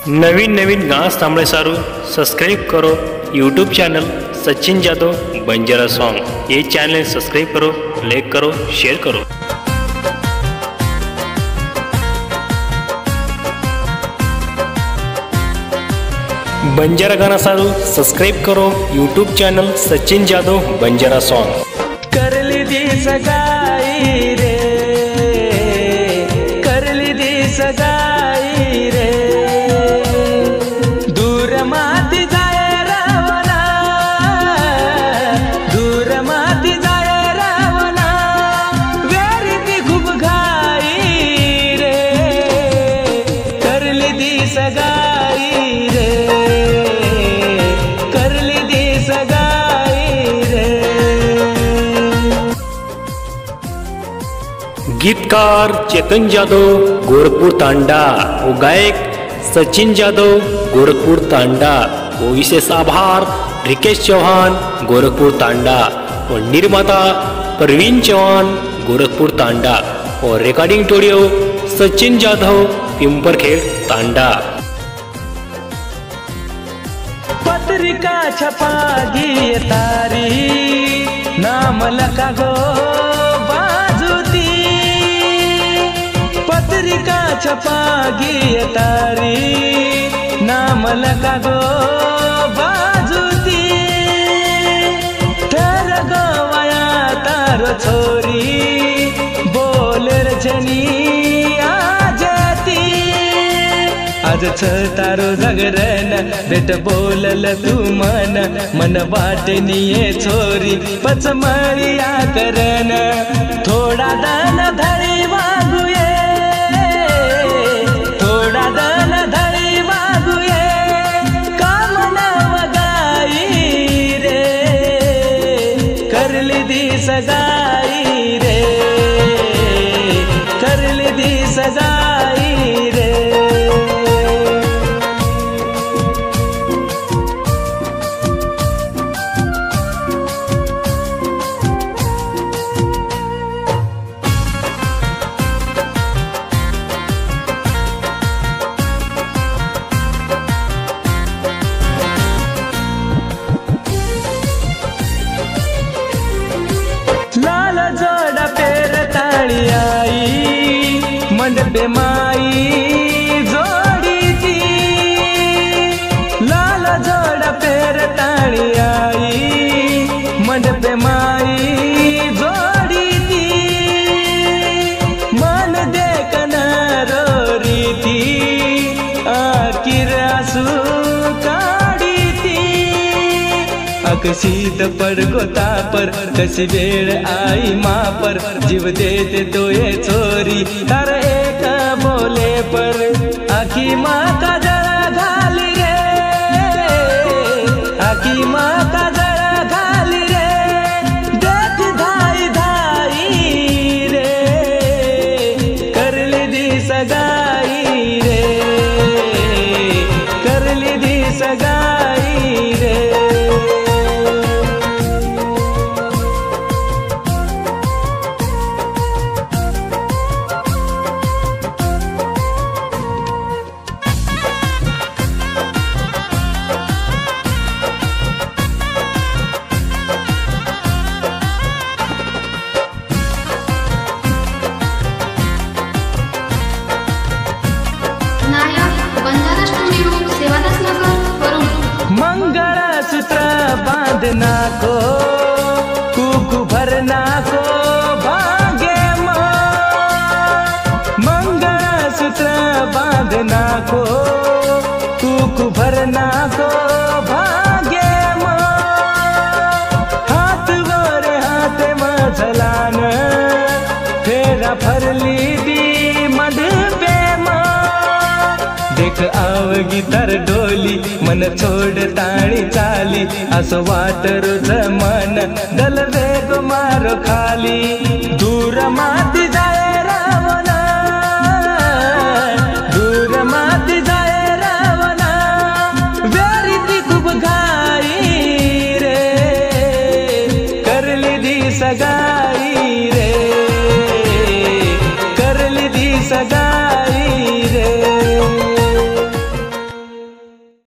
नवीन नवीन गाँस सांभळे सारू सब्सक्राइब करो YouTube channel Sachin Jadhav Banjara song. ये चैनल सब्सक्राइब करो, लाइक करो, शेयर करो। बंजारा गाना सारू सब्सक्राइब करो YouTube channel Sachin Jadhav Banjara song. करली दी सगाई रे, करली दी सगाई रे, दूर माती जाय रावणा, दूर माती जाय रावणा, वेरी ती खूप घाई रे, करली दी सगाई रे, करली दी सगाई रे। गीतकार चेतन जादव गोरखपुर तांडा और गायक सचिन जादव गोरखपुर तांडा और विशेष आभार रिकेश चौहान गोरखपुर तांडा और निर्माता प्रवीण चौहान गोरखपुर तांडा और रिकॉर्डिंग स्टूडियो सचिन जादव पिंपरखेड़ तांडा। पत्रिका छपागी तारी नाम लखा गो बाजुती, पत्रिका छपागी तारी नाम लखा गो बाजुती, थर गवाया तारो छोरी बोल रजनी आज छ तारो जागरण भेट बोलल तू मन, मन वाटनीये छोरी पचमळिया करण, थोडा दान धरी वागुये, थोडा दान धरी वागुये, कामना वगाई रे, करली दी सगाई रे, करली दी सगाई रे। लाल जोड़ा पेर ताड़ी आई मंडपे माई जोड़ी थी, लाल जोड़ा पेर ताड़ी आई मंडपे माई जोड़ी थी, मन देखना रो रही थी आखिर आंसू काढ़ी थी, अकसीद पर गोता पर कसी वेळ आई माँ पर, जीव देते दोये छोरी तार एक बोले पर, आखी माँ का जरा घाली रे, आखी माँ का जरा घाली रे, देख धाई धाई रे, करली दी सगाई रे, करली दी सगाई रे। मंगलसूत्र बांधना को कुकु भरना को भाग्य माँ, मंगलसूत्र बांधना को कुकु भरना को भाग्य माँ, हाथ वर हाथ मझलान फेरा फरली दी मंडपे माँ, देख आवगी तर डोली मन छोड़ ताणी चाली, असं वाट रोज मन दलवे